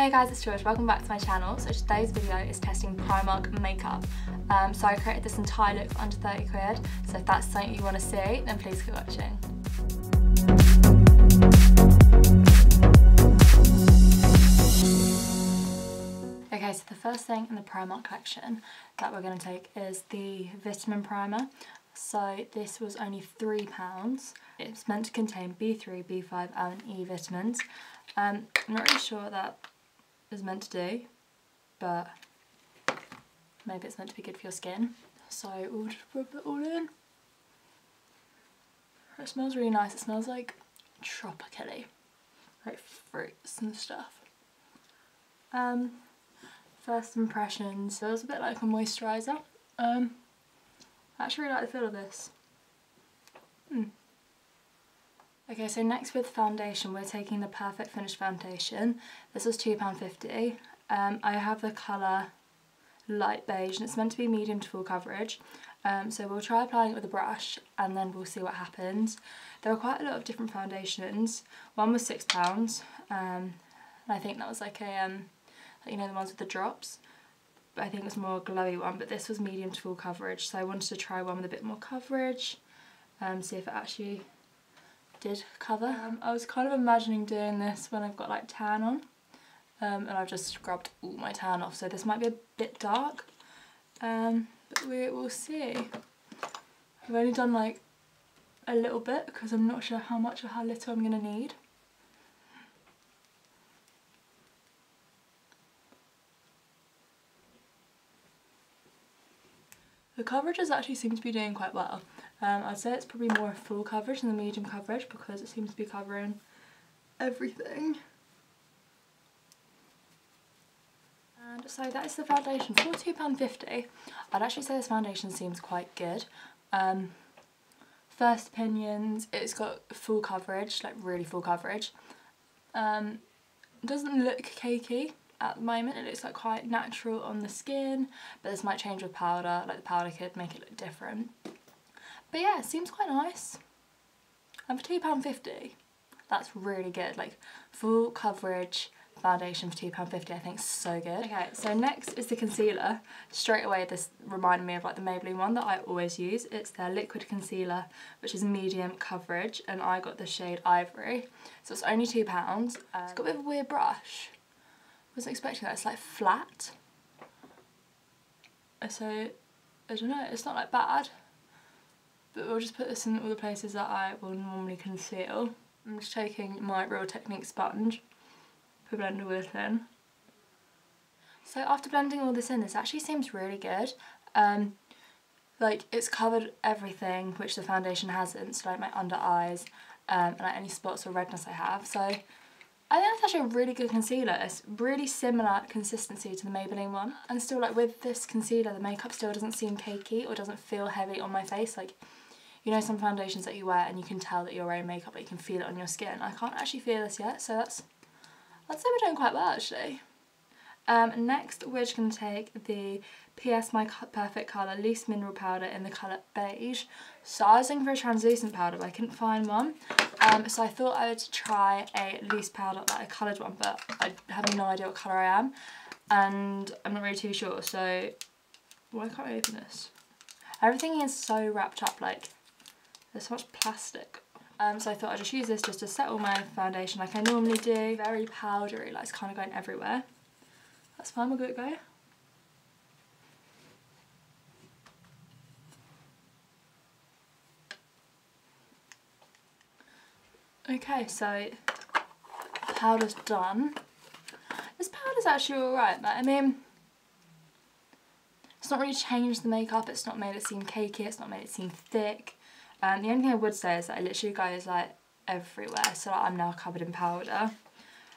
Hey guys, it's George. Welcome back to my channel. So today's video is testing Primark makeup. So I created this entire look for under 30 quid. So if that's something you want to see, then please keep watching. Okay, so the first thing in the Primark collection that we're going to take is the vitamin primer. So this was only £3. It's meant to contain B3, B5 and E vitamins. I'm not really sure what that is meant to do, but maybe it's meant to be good for your skin. So we'll just rub it all in. It smells really nice. It smells like tropically, like fruits and stuff. First impressions, feels a bit like a moisturiser. I actually really like the feel of this. Okay, so next with foundation, we're taking the Perfect Finish foundation. This was £2.50. I have the colour light beige and it's meant to be medium to full coverage. So we'll try applying it with a brush and then we'll see what happens. There are quite a lot of different foundations. One was £6, and I think that was like a, you know, the ones with the drops. But I think it was more a glowy one, but this was medium to full coverage. So I wanted to try one with a bit more coverage, see if it actually did cover. I was kind of imagining doing this when I've got like tan on, and I've just scrubbed all my tan off, so this might be a bit dark, but we will see. I've only done like a little bit because I'm not sure how much or how little I'm going to need. The coverages actually seem to be doing quite well. I'd say it's probably more full coverage than the medium coverage because it seems to be covering everything. And so that is the foundation for £2.50. I'd actually say this foundation seems quite good. First opinions, it's got full coverage, like really full coverage. It doesn't look cakey at the moment, it looks like quite natural on the skin, but this might change with powder, like the powder could make it look different. But yeah, it seems quite nice. And for £2.50, that's really good. Like full coverage foundation for £2.50, I think is so good. Okay, so next is the concealer. Straight away this reminded me of like the Maybelline one that I always use. It's their liquid concealer, which is medium coverage, and I got the shade Ivory. So it's only £2. It's got a bit of a weird brush. I wasn't expecting that. It's like flat. So I don't know, it's not like bad. But we'll just put this in all the places that I will normally conceal. I'm just taking my Real Technique sponge, put blender all this in. So after blending all this in, this actually seems really good. Like it's covered everything which the foundation hasn't, so like my under eyes and like any spots or redness I have. So I think it's actually a really good concealer. It's really similar consistency to the Maybelline one. And still, like with this concealer, the makeup still doesn't seem cakey or doesn't feel heavy on my face. Like, you know, some foundations that you wear and you can tell that you're wearing makeup, but you can feel it on your skin. I can't actually feel this yet, so I'd say we're doing quite well actually. Next we're just going to take the PS My Perfect Colour Loose Mineral Powder in the colour Beige. So I was looking for a translucent powder but I couldn't find one. So I thought I would try a loose powder, like a coloured one, but I have no idea what colour I am. And I'm not really too sure, so why can't I open this? Everything is so wrapped up, like there's so much plastic. So I thought I'd just use this just to set all my foundation like I normally do. Very powdery, like it's kind of going everywhere. That's fine, we'll give it a go. Okay, so powder's done. This powder's actually alright, but I mean, it's not really changed the makeup, it's not made it seem cakey, it's not made it seem thick. The only thing I would say is that it literally goes like everywhere, so like, I'm now covered in powder.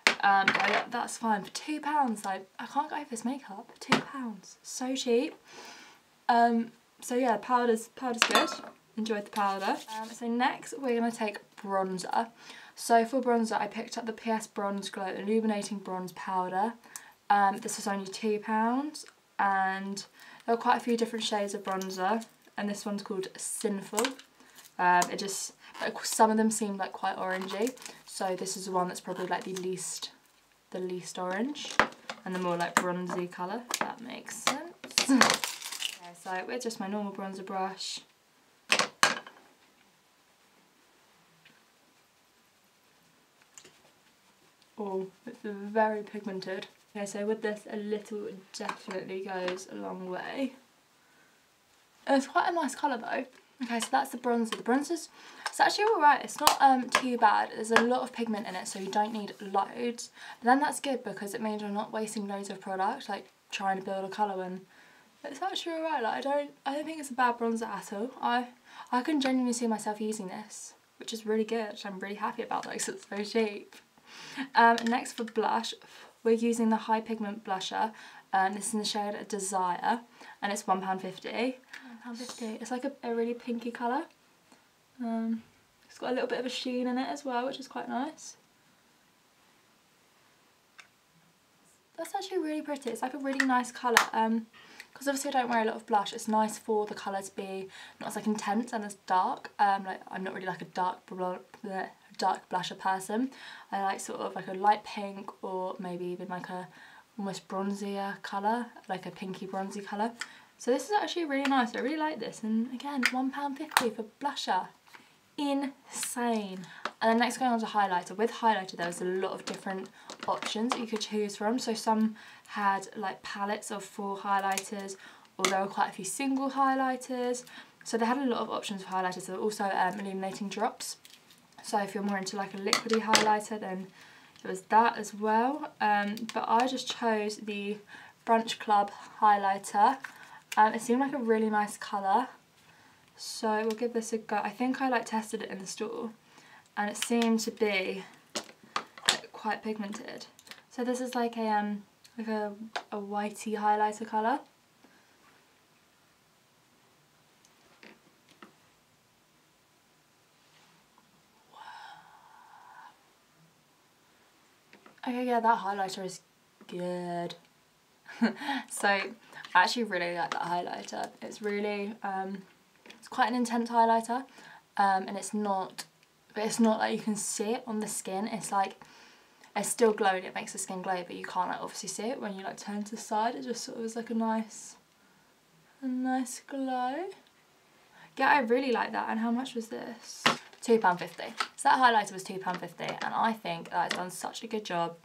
But yeah, that's fine. For £2, like I can't go over this makeup. £2, so cheap. So yeah, powder's good. Enjoyed the powder. So next we're gonna take bronzer. So for bronzer, I picked up the PS Bronze Glow Illuminating Bronze Powder. This was only £2, and there are quite a few different shades of bronzer, and this one's called Sinful. Some of them seem like quite orangey, so this is the one that's probably like the least the least orange and the more like bronzy colour, if that makes sense. Okay, so with just my normal bronzer brush, oh, it's very pigmented. Okay, so with this, a little definitely goes a long way. It's quite a nice colour though. Okay, so that's the bronzer. The bronzer's, it's actually alright. It's not too bad. There's a lot of pigment in it, so you don't need loads. But then that's good because it means you're not wasting loads of product, like trying to build a colour when it's actually alright. Like I don't think it's a bad bronzer at all. I can genuinely see myself using this, which is really good. I'm really happy about that because it's so cheap. Next for blush, we're using the High Pigment blusher. This is in the shade Desire, and it's £1.50. £1.50. It's like a really pinky colour. It's got a little bit of a sheen in it as well, which is quite nice. That's actually really pretty. It's like a really nice colour. Because obviously I don't wear a lot of blush, it's nice for the colour to be not as like intense and as dark. Like I'm not really like a dark blusher person. I like sort of like a light pink or maybe even like a almost bronzier colour, like a pinky bronzy colour. So this is actually really nice. I really like this, and again, £1.50 for blusher. Insane. And then next going on to highlighter. With highlighter there was a lot of different options that you could choose from. So some had like palettes of 4 highlighters, or there were quite a few single highlighters. So they had a lot of options for highlighters. There were also illuminating drops. So if you're more into like a liquidy highlighter, then there was that as well. But I just chose the Brunch Club highlighter. It seemed like a really nice colour, so we'll give this a go. I think I like tested it in the store and it seemed to be like, quite pigmented. So this is like a whitey highlighter colour. Okay, yeah, that highlighter is good. So I actually really like that highlighter. It's really, it's quite an intense highlighter, and it's not like you can see it on the skin. It's like, it's still glowing, it makes the skin glow, but you can't like obviously see it when you like turn to the side. It just sort of is like a nice glow. Yeah, I really like that. And how much was this? £2.50. So that highlighter was £2.50, and I think that it's done such a good job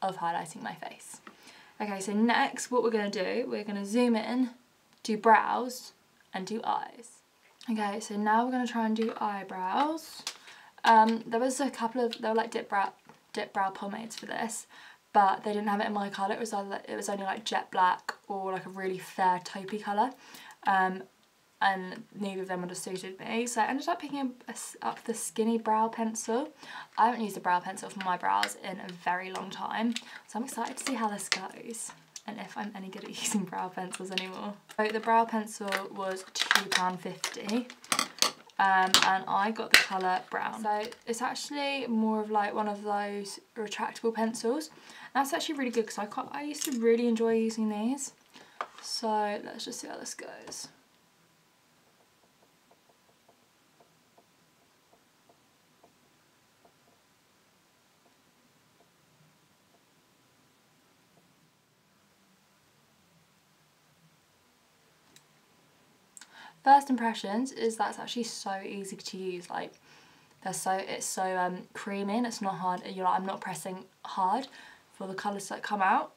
of highlighting my face. Okay, so next what we're going to do, we're going to zoom in, do brows and do eyes. Okay, so now we're going to try and do eyebrows. There was a couple of, there were like dip brow pomades for this, but they didn't have it in my colour. It was only like jet black or like a really fair taupey colour, and neither of them would have suited me. So I ended up picking up the skinny brow pencil. I haven't used a brow pencil for my brows in a very long time, so I'm excited to see how this goes and if I'm any good at using brow pencils anymore. So the brow pencil was £2.50, and I got the colour brown. So it's actually more of like one of those retractable pencils. That's actually really good because I used to really enjoy using these. So let's just see how this goes. First impressions is that's actually so easy to use. Like it's so creamy and it's not hard. You're like, I'm not pressing hard for the colours that come out.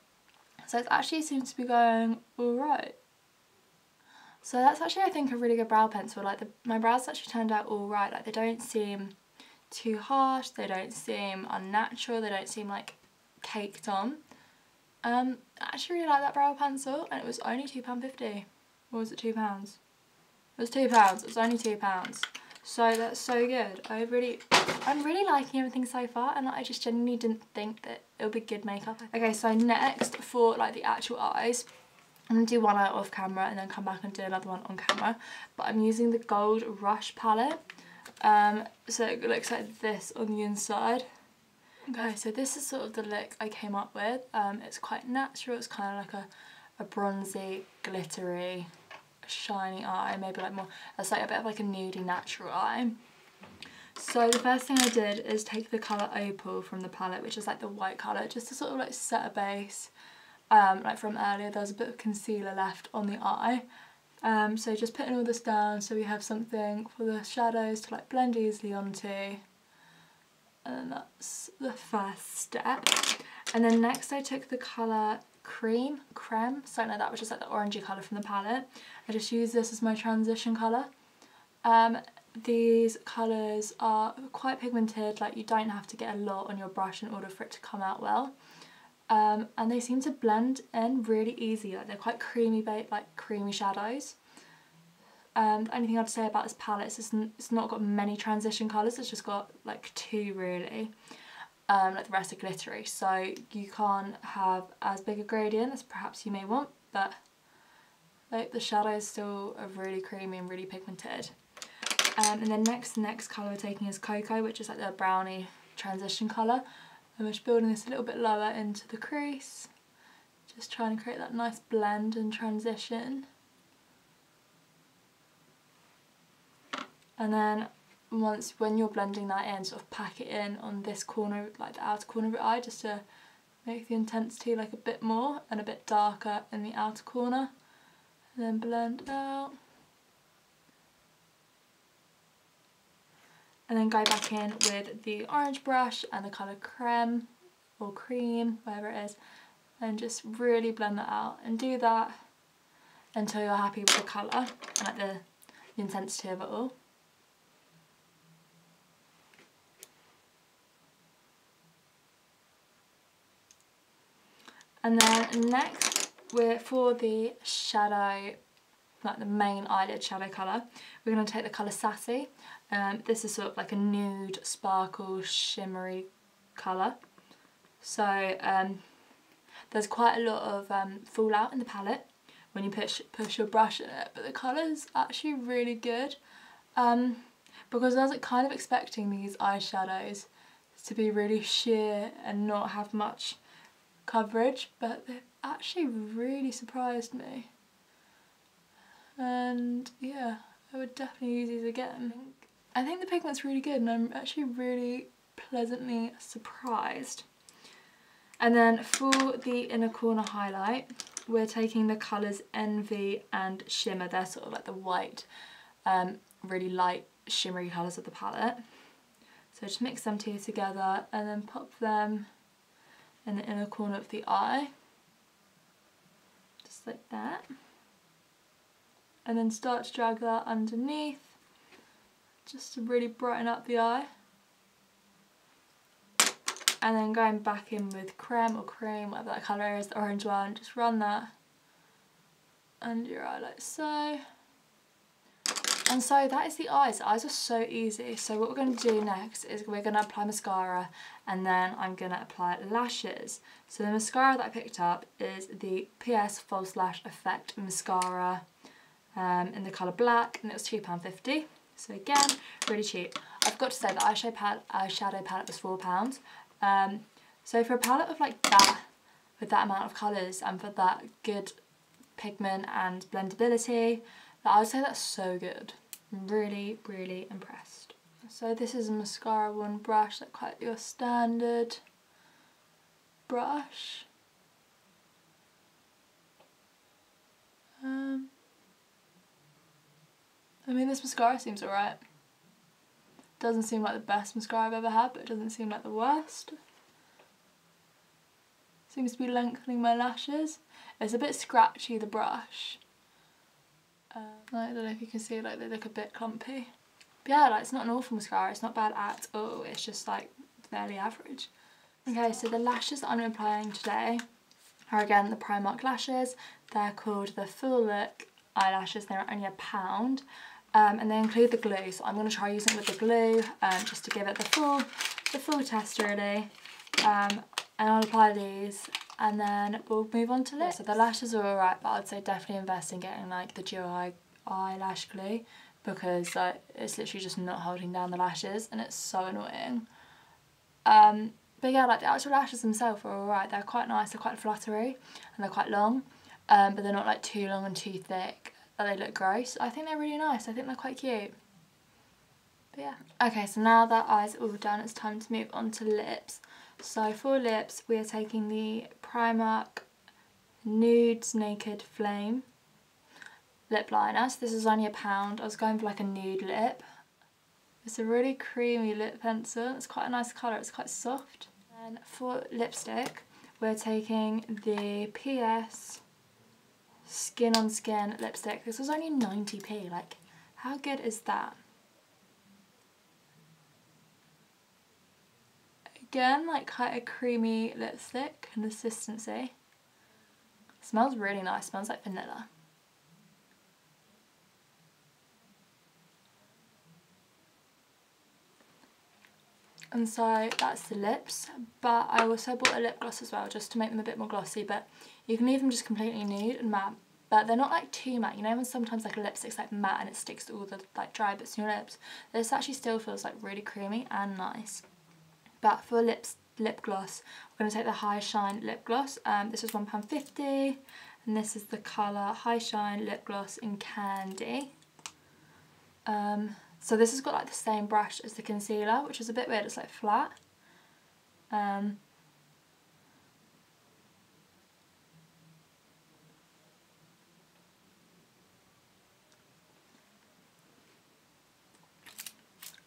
So it actually seems to be going alright. So that's actually, I think, a really good brow pencil. Like my brows actually turned out alright. Like they don't seem too harsh, they don't seem unnatural, they don't seem like caked on. I actually really like that brow pencil, and it was only £2.50. Or was it £2? It was £2, it was only £2. So that's so good. I'm really liking everything so far, and I just genuinely didn't think that it would be good makeup. Okay, so next for like the actual eyes, I'm going to do one out off camera and then come back and do another one on camera. But I'm using the Gold Rush palette. So it looks like this on the inside. Okay, so this is sort of the look I came up with. It's quite natural, it's kind of like a bronzy, glittery, shiny eye, maybe like more, it's like a bit of like a nudie natural eye. So the first thing I did is take the colour Opal from the palette, which is like the white colour, just to sort of like set a base. Like from earlier, there was a bit of concealer left on the eye. So just putting all this down so we have something for the shadows to like blend easily onto. And then that's the first step. And then next I took the colour Creme, something like that, which is like the orangey colour from the palette. I just use this as my transition colour. These colours are quite pigmented, like you don't have to get a lot on your brush in order for it to come out well. And they seem to blend in really easy, like they're quite creamy, like creamy shadows. The only thing I'd say about this palette is it's not got many transition colours, it's just got like 2 really. Like the rest are glittery, so you can't have as big a gradient as perhaps you may want, but like the shadows still are really creamy and really pigmented. And then the next colour we're taking is Cocoa, which is like the brownie transition colour. I'm just building this a little bit lower into the crease, just trying to create that nice blend and transition. And then when you're blending that in, sort of pack it in on this corner, like the outer corner of your eye, just to make the intensity like a bit more and a bit darker in the outer corner. And then blend out. And then go back in with the orange brush and the colour Creme or Cream, whatever it is, and just really blend that out, and do that until you're happy with the colour and like the intensity of it all. And then next, for the shadow, like the main eyelid shadow colour, we're going to take the colour Sassy. This is sort of like a nude, sparkle, shimmery colour. So there's quite a lot of fallout in the palette when you push your brush in it, but the colour's actually really good. Because I was kind of expecting these eyeshadows to be really sheer and not have much coverage, but they've actually really surprised me. And yeah, I would definitely use these again. I think the pigment's really good and I'm actually really pleasantly surprised. And then for the inner corner highlight, we're taking the colours Envy and Shimmer. They're sort of like the white, really light shimmery colours of the palette. So just mix them two together and then pop them in the inner corner of the eye. Just like that. And then start to drag that underneath, just to really brighten up the eye. And then going back in with Creme or Cream, whatever that colour is, the orange one, just run that under your eye like so. And so that is the eyes. The eyes are so easy. So what we're going to do next is we're going to apply mascara, and then I'm going to apply lashes. So the mascara that I picked up is the PS False Lash Effect Mascara in the colour Black, and it was £2.50. So again, really cheap. I've got to say the eyeshadow palette was £4. So for a palette of like that, with that amount of colours and for that good pigment and blendability, I would say that's so good. I'm really, really impressed. So this is a mascara one brush, like quite your standard brush. I mean, this mascara seems alright. Doesn't seem like the best mascara I've ever had, but it doesn't seem like the worst. Seems to be lengthening my lashes. It's a bit scratchy, the brush. I don't know if you can see, like they look a bit clumpy. But yeah, like it's not an awful mascara, it's not bad at all, it's just like fairly average. Okay, so the lashes that I'm applying today are again the Primark lashes. They're called the Full Look eyelashes, they're only £1. And they include the glue, so I'm going to try using it with the glue just to give it the full test really. And I'll apply these and then we'll move on to lips. So the lashes are alright, but I'd say definitely invest in getting like the dual eyelash glue, because it's literally just not holding down the lashes and it's so annoying. But yeah, like the actual lashes themselves are alright, they're quite nice, they're quite fluttery and they're quite long, but they're not like too long and too thick that they look gross. I think they're really nice, I think they're quite cute. But yeah. Okay, so now that eyes are all done, it's time to move on to lips. So for lips, we are taking the Primark Nudes Naked Flame lip liner. So this is only £1. I was going for like a nude lip. It's a really creamy lip pencil. It's quite a nice colour, it's quite soft. And for lipstick, we're taking the PS Skin on Skin lipstick. This was only 90p, like how good is that? Again, like quite a creamy lipstick consistency. Smells really nice, smells like vanilla. And so that's the lips, but I also bought a lip gloss as well just to make them a bit more glossy, but you can leave them just completely nude and matte, but they're not like too matte. You know when sometimes like a lipstick's like matte and it sticks to all the like dry bits in your lips? This actually still feels like really creamy and nice. But for lip gloss, we're going to take the High Shine lip gloss. This is £1.50 and this is the colour High Shine lip gloss in Candy. So this has got like the same brush as the concealer, which is a bit weird, it's like flat.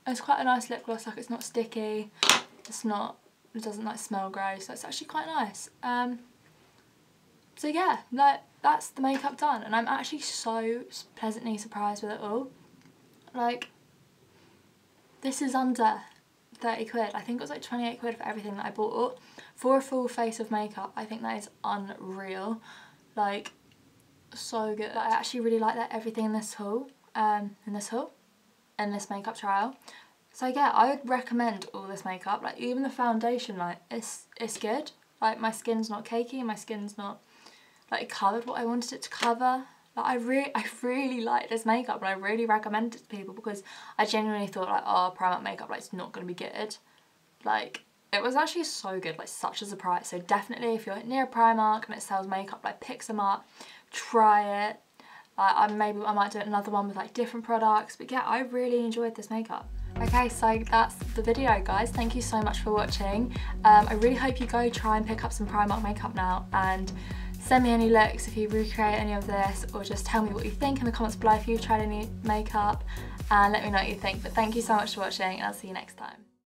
It's quite a nice lip gloss, like it's not sticky, it doesn't like smell gross, so it's actually quite nice. So yeah, like that's the makeup done, and I'm actually so pleasantly surprised with it all. Like, this is under 30 quid. I think it was like 28 quid for everything that I bought. For a full face of makeup, I think that is unreal. Like, so good. Like, I actually really like that everything in this haul, in this makeup trial. So yeah, I would recommend all this makeup. Like even the foundation, like it's good. Like my skin's not cakey, my skin's not like it covered what I wanted it to cover. Like I really like this makeup and I really recommend it to people because I genuinely thought like, oh, Primark makeup, like it's not gonna be good. Like it was actually so good, like such a surprise. So definitely if you're near a Primark and it sells makeup, like pick some up, try it. Maybe I might do another one with like different products, but yeah, I really enjoyed this makeup. Okay, so that's the video, guys. Thank you so much for watching. I really hope you go try and pick up some Primark makeup now and send me any looks if you recreate any of this, or just tell me what you think in the comments below if you've tried any makeup and let me know what you think. But thank you so much for watching and I'll see you next time.